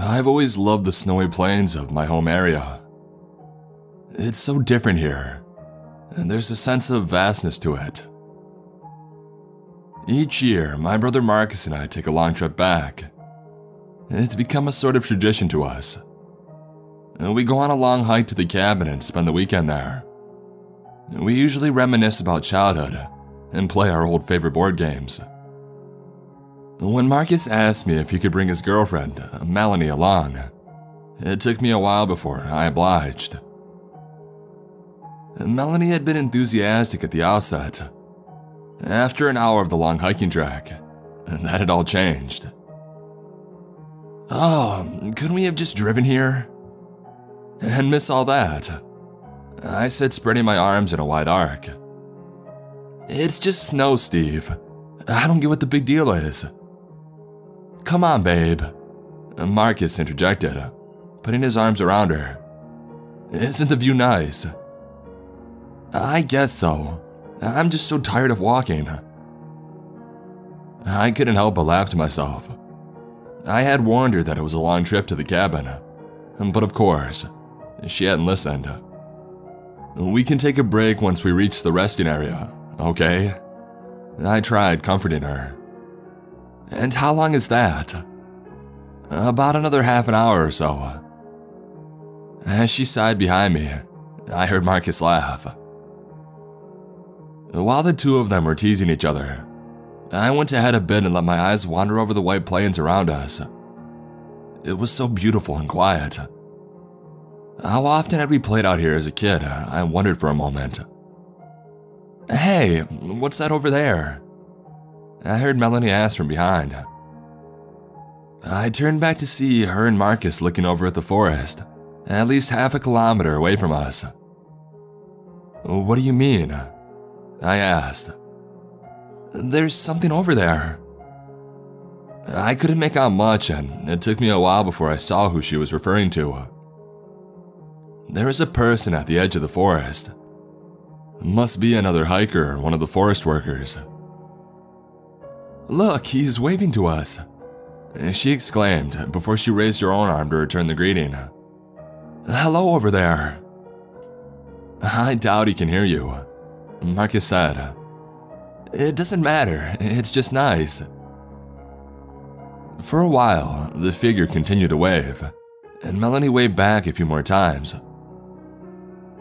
I've always loved the snowy plains of my home area. It's so different here, and there's a sense of vastness to it. Each year, my brother Marcus and I take a long trip back. It's become a sort of tradition to us. We go on a long hike to the cabin and spend the weekend there. We usually reminisce about childhood and play our old favorite board games. When Marcus asked me if he could bring his girlfriend, Melanie, along, it took me a while before I obliged. Melanie had been enthusiastic at the outset. After an hour of the long hiking trek, that had all changed. "Oh, couldn't we have just driven here? And miss all that?" I said, spreading my arms in a wide arc. "It's just snow, Steve. I don't get what the big deal is." "Come on, babe," Marcus interjected, putting his arms around her. "Isn't the view nice?" "I guess so. I'm just so tired of walking." I couldn't help but laugh to myself. I had warned her that it was a long trip to the cabin, but of course, she hadn't listened. "We can take a break once we reach the resting area, okay?" I tried comforting her. "And how long is that?" "About another half an hour or so." As she sighed behind me, I heard Marcus laugh. While the two of them were teasing each other, I went ahead a bit and let my eyes wander over the white plains around us. It was so beautiful and quiet. How often had we played out here as a kid? I wondered for a moment. "Hey, what's that over there?" I heard Melanie ask from behind. I turned back to see her and Marcus looking over at the forest, at least half a kilometer away from us. "What do you mean?" I asked. "There's something over there." I couldn't make out much, and it took me a while before I saw who she was referring to. There was a person at the edge of the forest. Must be another hiker or one of the forest workers. "Look, he's waving to us," she exclaimed before she raised her own arm to return the greeting. "Hello over there." "I doubt he can hear you," Marcus said. "It doesn't matter, it's just nice." For a while, the figure continued to wave, and Melanie waved back a few more times.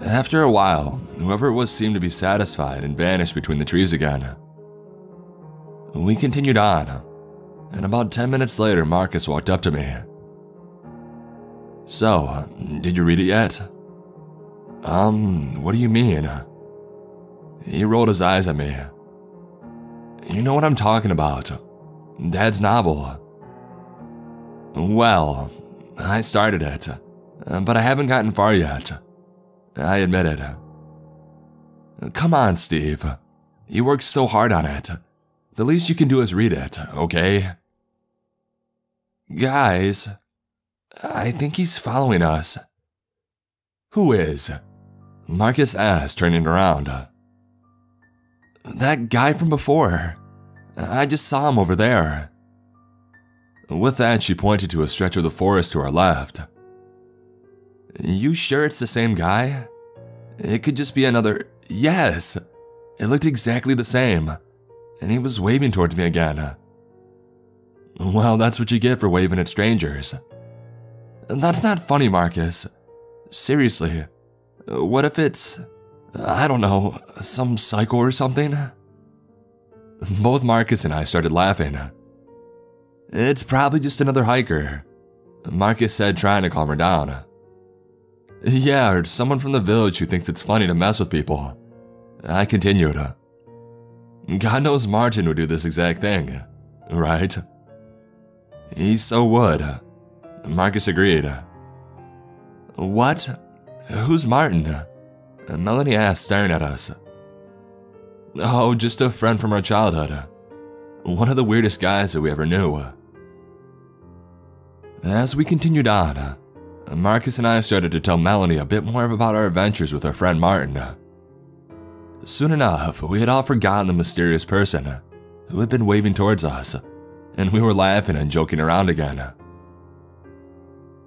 After a while, whoever it was seemed to be satisfied and vanished between the trees again. We continued on, and about 10 minutes later, Marcus walked up to me. "So, did you read it yet?" What do you mean?" He rolled his eyes at me. "You know what I'm talking about. Dad's novel." "Well, I started it, but I haven't gotten far yet," I admitted. "Come on, Steve. You worked so hard on it. The least you can do is read it, okay?" "Guys, I think he's following us." "Who is?" Marcus asked, turning around. "That guy from before. I just saw him over there." With that, she pointed to a stretch of the forest to our left. "You sure it's the same guy? It could just be another—" "Yes! It looked exactly the same, and he was waving towards me again." "Well, that's what you get for waving at strangers." "That's not funny, Marcus. Seriously, what if it's, I don't know, some psycho or something?" Both Marcus and I started laughing. "It's probably just another hiker," Marcus said, trying to calm her down. "Yeah, or someone from the village who thinks it's funny to mess with people," I continued. "God knows Martin would do this exact thing, right?" "He so would," Marcus agreed. "What? Who's Martin?" Melanie asked, staring at us. "Oh, just a friend from our childhood. One of the weirdest guys that we ever knew." As we continued on, Marcus and I started to tell Melanie a bit more about our adventures with our friend Martin. Soon enough, we had all forgotten the mysterious person who had been waving towards us, and we were laughing and joking around again.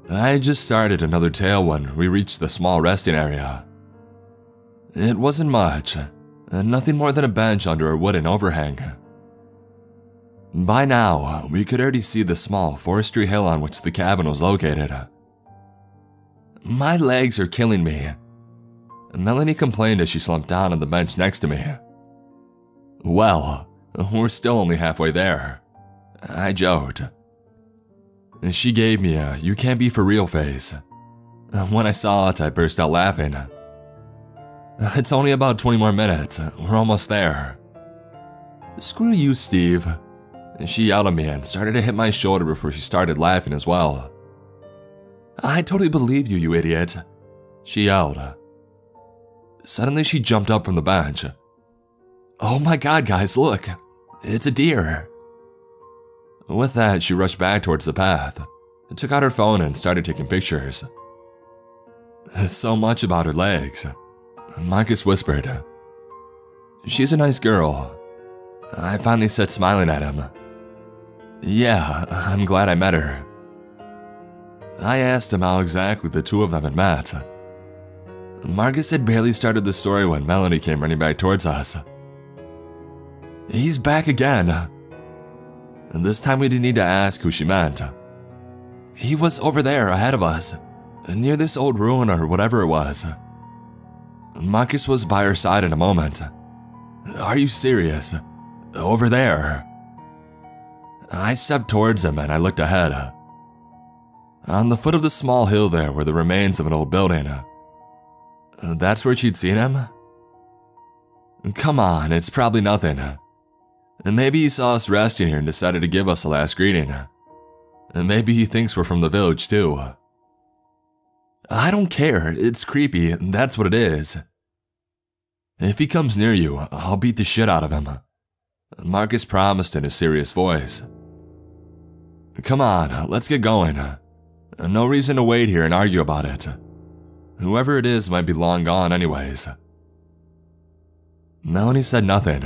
I had just started another tale when we reached the small resting area. It wasn't much, nothing more than a bench under a wooden overhang. By now, we could already see the small forestry hill on which the cabin was located. My legs are killing me, Melanie complained as she slumped down on the bench next to me. Well, we're still only halfway there, I joked. She gave me a "you can't be for real" face. When I saw it, I burst out laughing. It's only about 20 more minutes, we're almost there. Screw you, Steve. She yelled at me and started to hit my shoulder before she started laughing as well. I totally believe you, you idiot, she yelled. Suddenly she jumped up from the bench. Oh my god, guys, look, it's a deer. With that, she rushed back towards the path, took out her phone and started taking pictures. So much about her legs, Marcus whispered. She's a nice girl. I finally said, smiling at him. Yeah, I'm glad I met her. I asked him how exactly the two of them had met. Marcus had barely started the story when Melanie came running back towards us. He's back again. And this time we didn't need to ask who she meant. He was over there ahead of us, near this old ruin or whatever it was. Marcus was by her side in a moment. Are you serious? Over there? I stepped towards him and I looked ahead. On the foot of the small hill there were the remains of an old building. That's where she'd seen him? Come on, it's probably nothing. Maybe he saw us resting here and decided to give us a last greeting. Maybe he thinks we're from the village too. I don't care, it's creepy, that's what it is. If he comes near you, I'll beat the shit out of him, Marcus promised in a serious voice. Come on, let's get going. No reason to wait here and argue about it. Whoever it is might be long gone anyways. Melanie said nothing.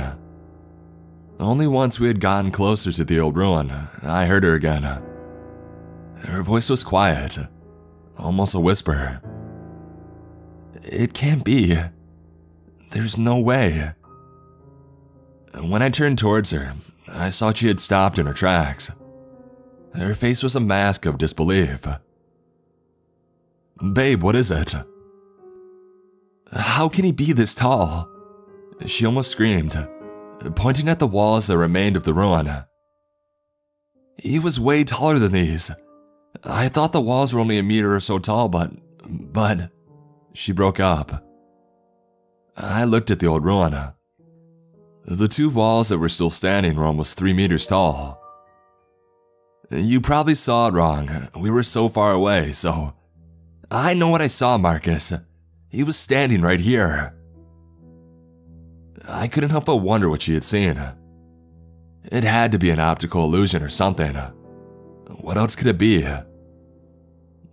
Only once we had gotten closer to the old ruin, I heard her again. Her voice was quiet, almost a whisper. It can't be. There's no way. When I turned towards her, I saw she had stopped in her tracks. Her face was a mask of disbelief. Babe, what is it? How can he be this tall? She almost screamed, pointing at the walls that remained of the ruin. He was way taller than these. I thought the walls were only a meter or so tall, but... She broke up. I looked at the old ruin. The two walls that were still standing were almost 3 meters tall. You probably saw it wrong. We were so far away, so... I know what I saw, Marcus. He was standing right here. I couldn't help but wonder what she had seen. It had to be an optical illusion or something. What else could it be?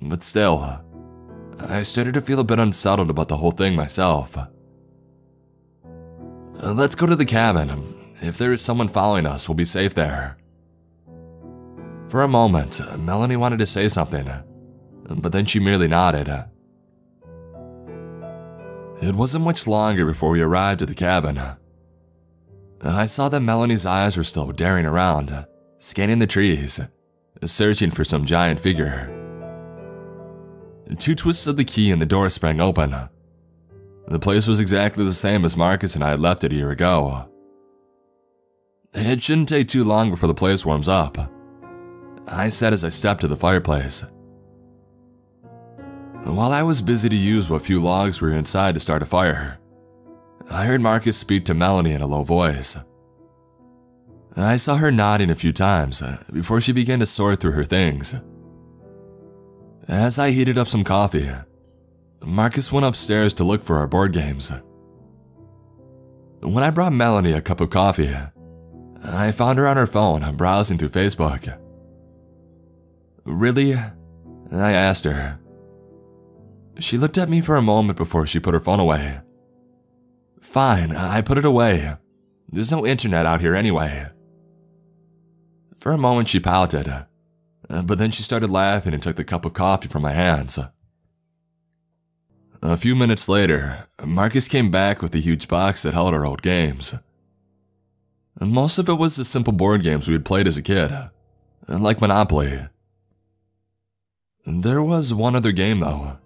But still, I started to feel a bit unsettled about the whole thing myself. Let's go to the cabin. If there is someone following us, we'll be safe there. For a moment, Melanie wanted to say something, but then she merely nodded. It wasn't much longer before we arrived at the cabin. I saw that Melanie's eyes were still daring around, scanning the trees, searching for some giant figure. 2 twists of the key and the door sprang open. The place was exactly the same as Marcus and I had left it a year ago. It shouldn't take too long before the place warms up, I said as I stepped to the fireplace. While I was busy to use what few logs were inside to start a fire, I heard Marcus speak to Melanie in a low voice. I saw her nodding a few times before she began to sort through her things. As I heated up some coffee, Marcus went upstairs to look for our board games. When I brought Melanie a cup of coffee, I found her on her phone browsing through Facebook. Really? I asked her. She looked at me for a moment before she put her phone away. Fine, I put it away. There's no internet out here anyway. For a moment she pouted, but then she started laughing and took the cup of coffee from my hands. A few minutes later, Marcus came back with a huge box that held our old games. Most of it was the simple board games we had played as a kid, like Monopoly. There was one other game though,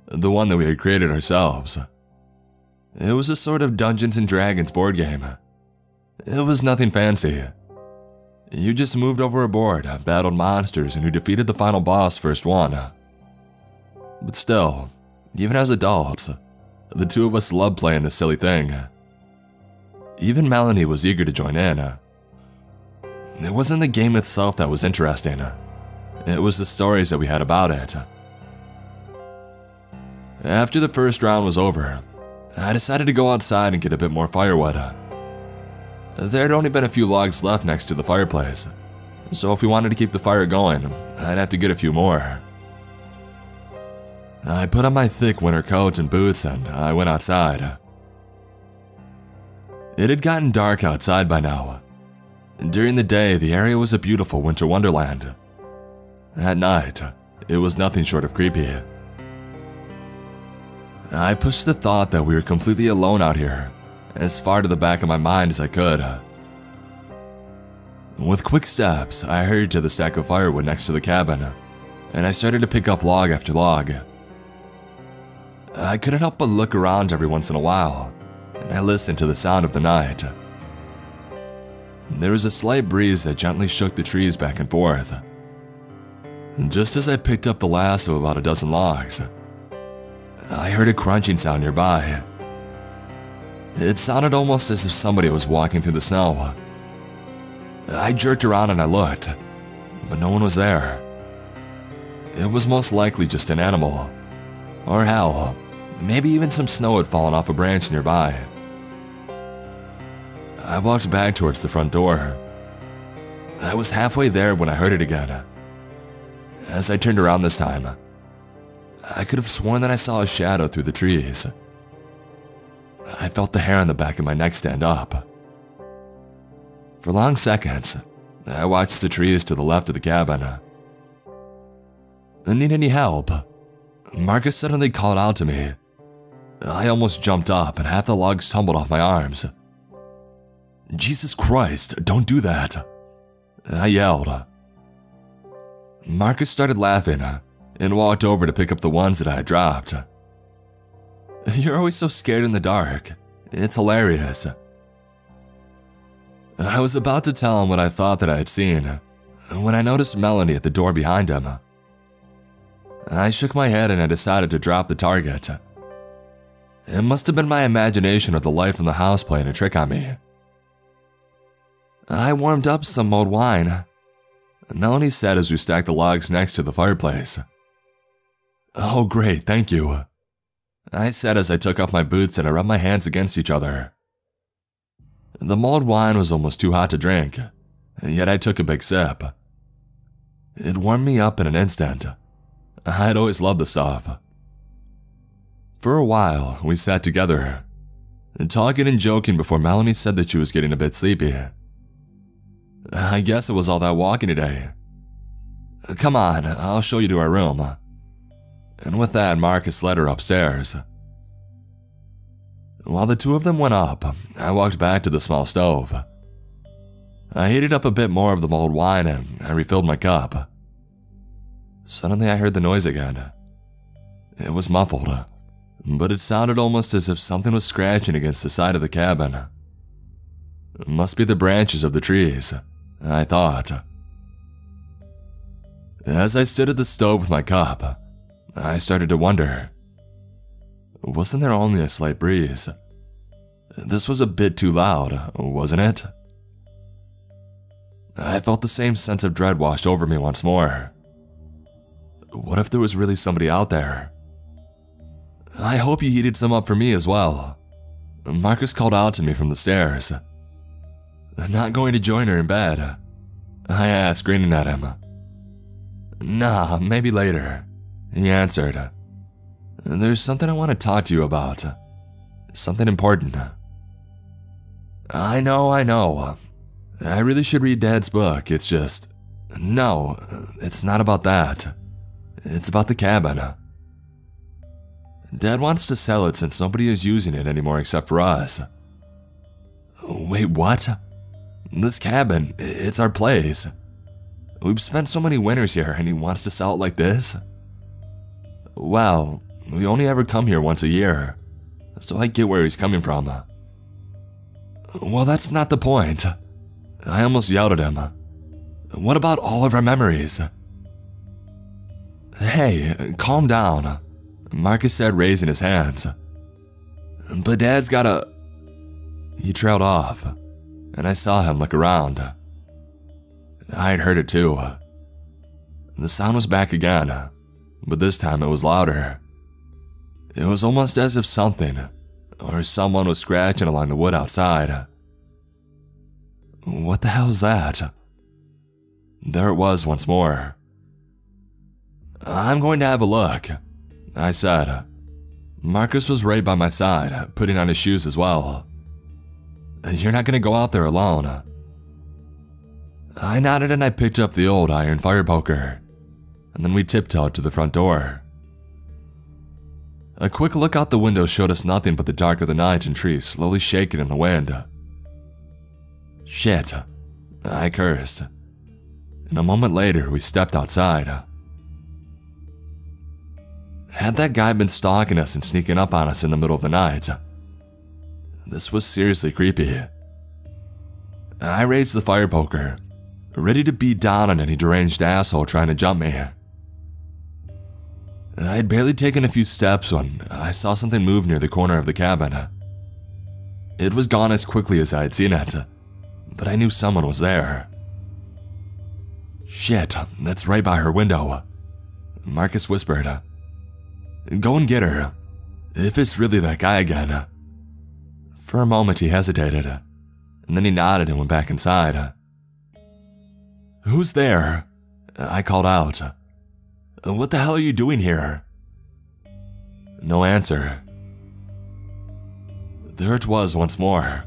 the one that we had created ourselves. It was a sort of Dungeons and Dragons board game. It was nothing fancy. You just moved over a board, battled monsters, and who defeated the final boss first won. But still, even as adults, the two of us loved playing this silly thing. Even Melanie was eager to join in. It wasn't the game itself that was interesting. It was the stories that we had about it. After the first round was over, I decided to go outside and get a bit more firewood. There had only been a few logs left next to the fireplace, so if we wanted to keep the fire going, I'd have to get a few more. I put on my thick winter coat and boots and I went outside. It had gotten dark outside by now. During the day, the area was a beautiful winter wonderland. At night, it was nothing short of creepy. I pushed the thought that we were completely alone out here as far to the back of my mind as I could. With quick steps, I hurried to the stack of firewood next to the cabin, and I started to pick up log after log. I couldn't help but look around every once in a while, and I listened to the sound of the night. There was a slight breeze that gently shook the trees back and forth. Just as I picked up the last of about a dozen logs, I heard a crunching sound nearby. It sounded almost as if somebody was walking through the snow. I jerked around and I looked, but no one was there. It was most likely just an animal, or hell, maybe even some snow had fallen off a branch nearby. I walked back towards the front door. I was halfway there when I heard it again. As I turned around this time, I could have sworn that I saw a shadow through the trees. I felt the hair on the back of my neck stand up. For long seconds, I watched the trees to the left of the cabin. "Need any help?" Marcus suddenly called out to me. I almost jumped up and half the logs tumbled off my arms. "Jesus Christ, don't do that!" I yelled. Marcus started laughing and walked over to pick up the ones that I had dropped. "You're always so scared in the dark. It's hilarious." I was about to tell him what I thought that I had seen when I noticed Melanie at the door behind him. I shook my head and I decided to drop the target. It must have been my imagination or the light from the house playing a trick on me. "I warmed up some mulled wine," Melanie said as we stacked the logs next to the fireplace. "Oh great, thank you," I said as I took off my boots and I rubbed my hands against each other. The mulled wine was almost too hot to drink, yet I took a big sip. It warmed me up in an instant. I had always loved the stuff. For a while, we sat together, talking and joking before Melanie said that she was getting a bit sleepy. I guess it was all that walking today. "Come on, I'll show you to our room." And with that, Marcus led her upstairs. While the two of them went up, I walked back to the small stove. I heated up a bit more of the mulled wine and I refilled my cup. Suddenly I heard the noise again. It was muffled, but it sounded almost as if something was scratching against the side of the cabin. It must be the branches of the trees, I thought. As I stood at the stove with my cup, I started to wonder. Wasn't there only a slight breeze? This was a bit too loud, wasn't it? I felt the same sense of dread wash over me once more. What if there was really somebody out there? "I hope you heated some up for me as well." Marcus called out to me from the stairs. "Not going to join her in bed?" I asked, grinning at him. "Nah, maybe later," he answered. "There's something I want to talk to you about. Something important." I know. I really should read Dad's book, it's just, No, it's not about that. It's about the cabin. Dad wants to sell it since nobody is using it anymore except for us. Wait, what? This cabin, it's our place. We've spent so many winters here and he wants to sell it like this? Well, we only ever come here once a year, so I get where he's coming from. Well, that's not the point. I almost yelled at him. What about all of our memories? Hey, calm down, Marcus said, raising his hands. But Dad's gotta... He trailed off, and I saw him look around. I'd heard it too. The sound was back again, but this time it was louder. It was almost as if something, or someone was scratching along the wood outside. What the hell is that? There it was once more. I'm going to have a look, I said. Marcus was right by my side, putting on his shoes as well. You're not going to go out there alone. I nodded and I picked up the old iron fire poker, and then we tiptoed to the front door. A quick look out the window showed us nothing but the dark of the night and trees slowly shaking in the wind. Shit, I cursed. And a moment later, we stepped outside. Had that guy been stalking us and sneaking up on us in the middle of the night? This was seriously creepy. I raised the fire poker, ready to beat down on any deranged asshole trying to jump me. I had barely taken a few steps when I saw something move near the corner of the cabin. It was gone as quickly as I had seen it, but I knew someone was there. Shit, that's right by her window, Marcus whispered. Go and get her, if it's really that guy again. For a moment he hesitated, and then he nodded and went back inside. Who's there? I called out. What the hell are you doing here? No answer. There it was once more.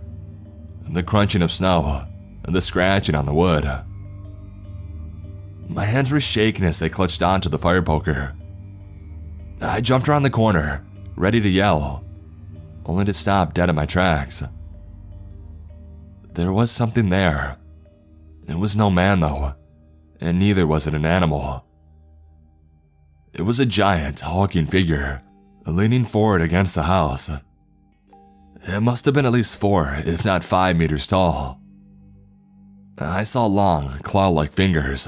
The crunching of snow, and the scratching on the wood. My hands were shaking as they clutched onto the fire poker. I jumped around the corner, ready to yell, only to stop dead in my tracks. There was something there. It was no man though, and neither was it an animal. It was a giant, hulking figure, leaning forward against the house. It must have been at least 4, if not 5 meters tall. I saw long, claw-like fingers.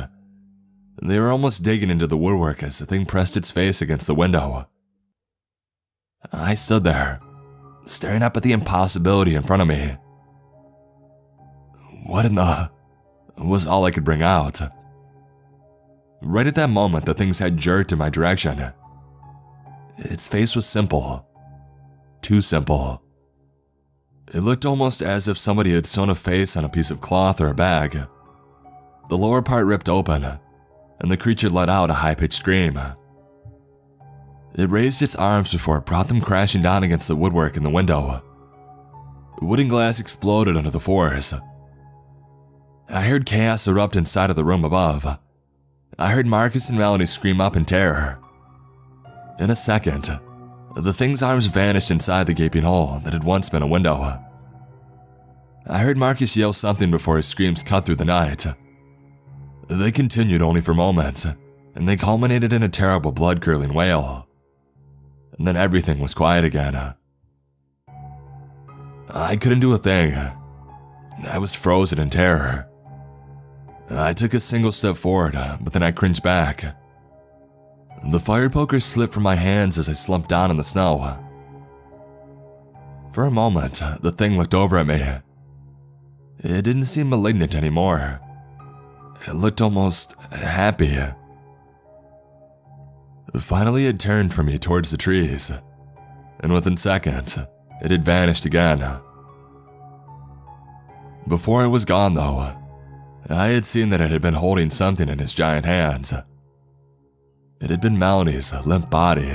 They were almost digging into the woodwork as the thing pressed its face against the window. I stood there, staring up at the impossibility in front of me. What in the... was all I could bring out. Right at that moment, the thing's head jerked in my direction. Its face was simple. Too simple. It looked almost as if somebody had sewn a face on a piece of cloth or a bag. The lower part ripped open, and the creature let out a high-pitched scream. It raised its arms before it brought them crashing down against the woodwork in the window. Wooden glass exploded under the force. I heard chaos erupt inside of the room above. I heard Marcus and Melanie scream up in terror. In a second, the thing's arms vanished inside the gaping hole that had once been a window. I heard Marcus yell something before his screams cut through the night. They continued only for moments, and they culminated in a terrible blood-curdling wail. And then everything was quiet again. I couldn't do a thing. I was frozen in terror. I took a single step forward, but then I cringed back. The fire poker slipped from my hands as I slumped down in the snow. For a moment, the thing looked over at me. It didn't seem malignant anymore. It looked almost happy. Finally, it turned from me towards the trees, and within seconds, it had vanished again. Before it was gone, though, I had seen that it had been holding something in its giant hands. It had been Melanie's limp body.